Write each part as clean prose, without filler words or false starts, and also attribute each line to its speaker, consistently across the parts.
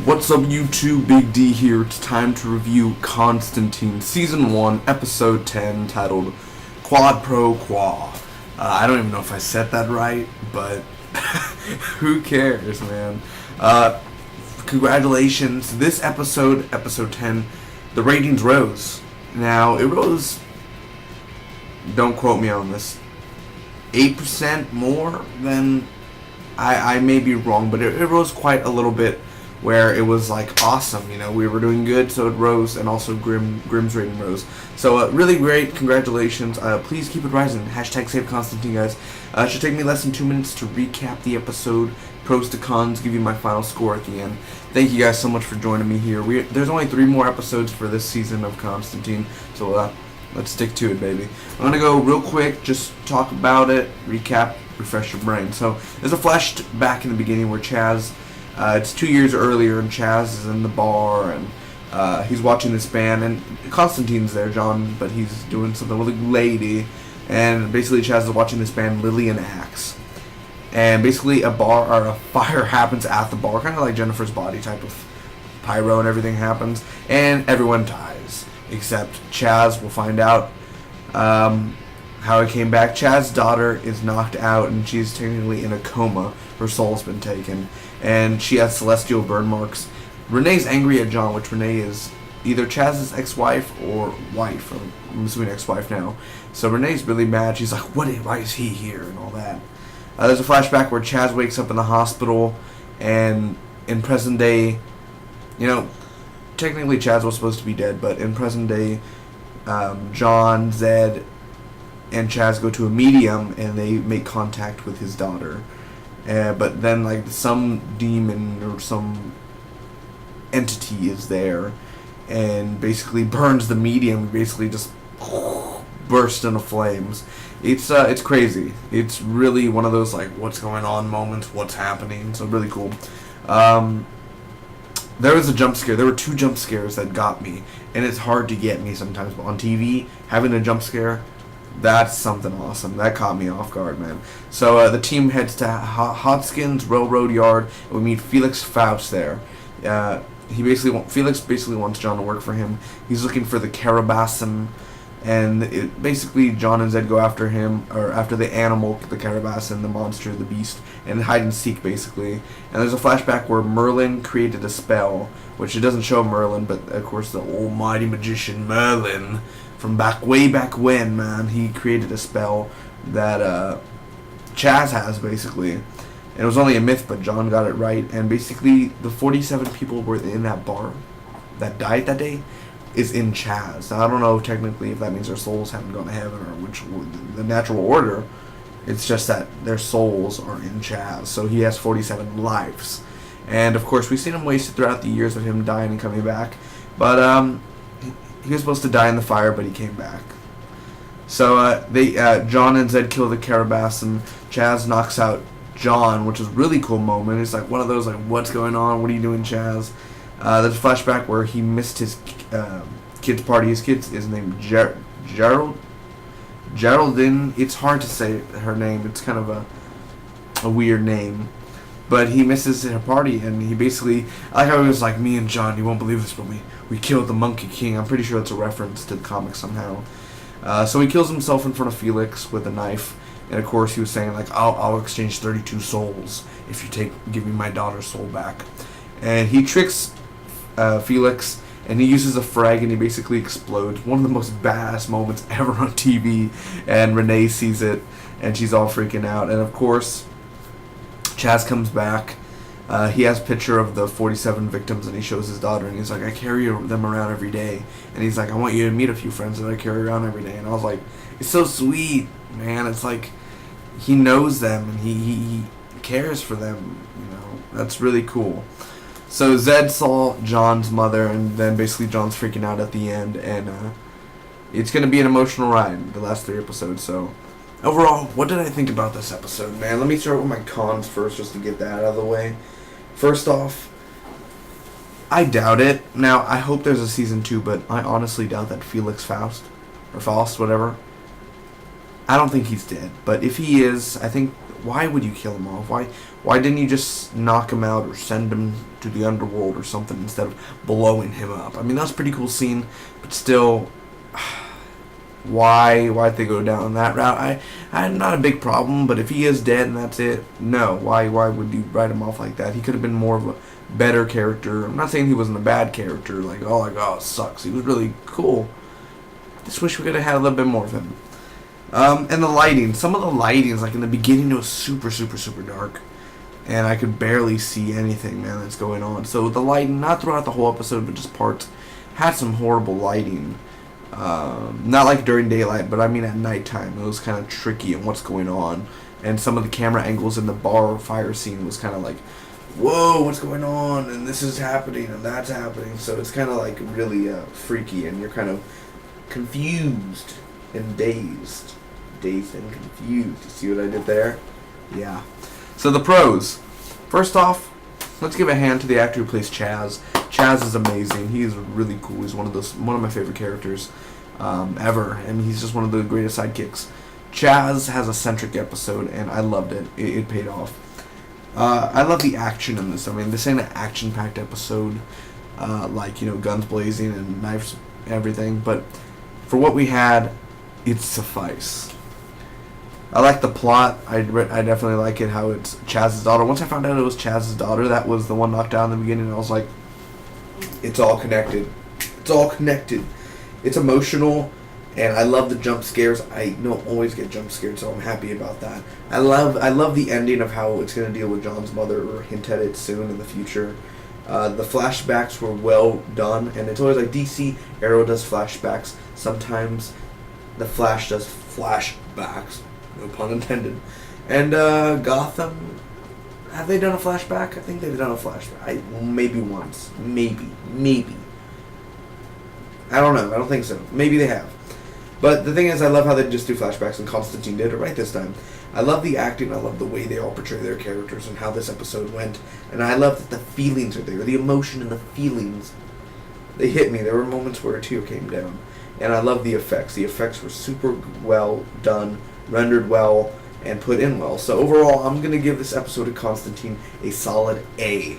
Speaker 1: What's up YouTube, Big D here. It's time to review Constantine Season 1, Episode 10, titled Pro Quo. I don't even know if I said that right, but who cares, man. Congratulations. This episode, Episode 10, the ratings rose. Now, it rose, don't quote me on this, 8% more than, I may be wrong, but it rose quite a little bit, where it was like awesome, you know, we were doing good, so it rose, and also Grimm's rating rose. So really great, congratulations. Please keep it rising. Hashtag save Constantine, guys. It should take me less than 2 minutes to recap the episode, pros to cons, give you my final score at the end. Thank you guys so much for joining me here. There's only 3 more episodes for this season of Constantine, so let's stick to it, baby. I'm gonna go real quick, just talk about it, recap, refresh your brain. So there's a flashback in the beginning where Chaz, it's 2 years earlier, and Chaz is in the bar, and he's watching this band, and Constantine's there, John, but he's doing something with a lady, and basically Chaz is watching this band, Lily and Axe, and basically a fire happens at the bar, kind of like Jennifer's Body type of pyro, and everything happens, and everyone dies, except Chaz. Will find out how it came back. Chaz's daughter is knocked out, and she's technically in a coma. Her soul's been taken, and she has celestial burn marks. Renee's angry at John, which Renee is either Chaz's ex-wife or wife. I'm assuming ex-wife now. So Renee's really mad. She's like, why is he here, and all that. There's a flashback where Chaz wakes up in the hospital, and in present day, you know, technically Chaz was supposed to be dead, but in present day, John, Zed, and Chaz go to a medium, and they make contact with his daughter. But then, like, some demon or some entity is there, and basically burns the medium. Basically, just bursts into flames. It's crazy. It's really one of those, like, what's going on moments. What's happening? So really cool. There was a jump scare. There were 2 jump scares that got me, and it's hard to get me sometimes. But on TV, having a jump scare, that's something awesome. That caught me off guard, man. So the team heads to Hodgkin's Railroad Yard, and we meet Felix Faust there. Felix basically wants John to work for him. He's looking for the Carabassin, and basically John and Zed go after him, or after the animal, the Carabassin, the monster, the beast, and hide and seek, basically. And there's a flashback where Merlin created a spell, which it doesn't show Merlin, but of course the almighty magician Merlin, from way back when, man, he created a spell that Chaz has, basically. And it was only a myth, but John got it right. And basically, the 47 people were in that bar that died that day is in Chaz. Now, I don't know technically if that means their souls haven't gone to heaven, or which the natural order. It's just that their souls are in Chaz. So he has 47 lives. And of course, we've seen him wasted throughout the years of him dying and coming back. But he was supposed to die in the fire, but he came back. So John and Zed kill the Carabas, and Chaz knocks out John, which is a really cool moment. It's like one of those, like, what's going on? What are you doing, Chaz? There's a flashback where he missed his kid's party. His kid is named Geraldine. It's hard to say her name. It's kind of a weird name. But he misses her party, and he basically, I like how he was like, me and John, you won't believe this, but we killed the Monkey King. I'm pretty sure that's a reference to the comics somehow. So he kills himself in front of Felix with a knife, and of course he was saying, like, I'll exchange 32 souls if you give me my daughter's soul back. And he tricks Felix, and he uses a frag, and he basically explodes. One of the most badass moments ever on TV, and Renee sees it, and she's all freaking out. And of course, Chaz comes back. He has a picture of the 47 victims, and he shows his daughter, and he's like, I carry them around every day. And he's like, I want you to meet a few friends that I carry around every day. And I was like, it's so sweet, man. It's like he knows them, and he cares for them, you know. That's really cool. So Zed saw John's mother, and then basically John's freaking out at the end, and it's going to be an emotional ride, the last 3 episodes. So overall, what did I think about this episode, man? Let me start with my cons first, just to get that out of the way. First off, I doubt it. Now, I hope there's a season 2, but I honestly doubt that Felix Faust, or Faust, whatever, I don't think he's dead, but if he is, I think, why would you kill him off? Why didn't you just knock him out or send him to the underworld or something instead of blowing him up? I mean, that's a pretty cool scene, but still, why'd they go down that route? I'm not a big problem, but if he is dead and that's it, no. Why would you write him off like that? He could have been more of a better character. I'm not saying he wasn't a bad character, like, oh, it sucks. He was really cool. Just wish we could have had a little bit more of him. And the lighting. Some of the lightings, like in the beginning, it was super, super, super dark. And I could barely see anything, man, that's going on. So the lighting, not throughout the whole episode, but just parts, had some horrible lighting. Not like during daylight, but I mean at nighttime. It was kind of tricky on what's going on. And some of the camera angles in the bar fire scene was kind of like, whoa, what's going on? And this is happening, and that's happening. So it's kind of like really freaky, and you're kind of confused and dazed. Dazed and confused. You see what I did there? Yeah. So the pros. First off, let's give a hand to the actor who plays Chaz. Chaz is amazing. He is really cool. He's one of my favorite characters ever, and he's just one of the greatest sidekicks. Chaz has a centric episode, and I loved it. It paid off. I love the action in this. I mean, this ain't an action-packed episode, like, you know, guns blazing and knives, everything, but for what we had, it suffice. I like the plot. I definitely like it how it's Chaz's daughter. Once I found out it was Chaz's daughter, that was the one knocked down in the beginning, I was like, it's all connected. It's all connected. It's emotional, and I love the jump scares. I don't always get jump scared, so I'm happy about that. I love the ending of how it's going to deal with John's mother, or hint at it soon in the future. The flashbacks were well done, and it's always like DC, Arrow does flashbacks. Sometimes the Flash does flashbacks. No pun intended. And Gotham, have they done a flashback? I think they've done a flashback. Maybe once. Maybe. I don't know. I don't think so. Maybe they have. But the thing is, I love how they just do flashbacks, and Constantine did it right this time. I love the acting. I love the way they all portray their characters and how this episode went. And I love that the feelings are there. The emotion and the feelings, they hit me. There were moments where a tear came down. And I love the effects. The effects were super well done, rendered well, and put in well. So overall, I'm going to give this episode of Constantine a solid A.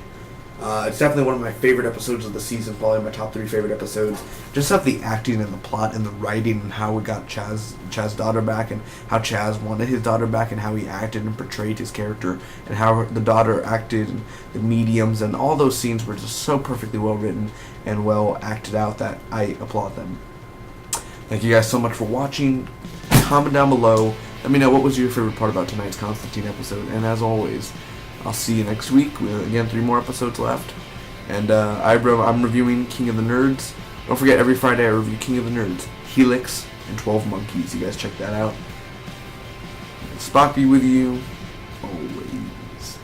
Speaker 1: It's definitely one of my favorite episodes of the season, probably my top 3 favorite episodes. Just of the acting and the plot and the writing and how we got Chaz's daughter back, and how Chaz wanted his daughter back, and how he acted and portrayed his character, and how the daughter acted, and the mediums, and all those scenes were just so perfectly well written and well acted out that I applaud them. Thank you guys so much for watching. Comment down below. Let me know what was your favorite part about tonight's Constantine episode. And as always, I'll see you next week. We have, again, 3 more episodes left. And I'm reviewing King of the Nerds. Don't forget, every Friday I review King of the Nerds, Helix, and 12 Monkeys. You guys check that out. Spock be with you always.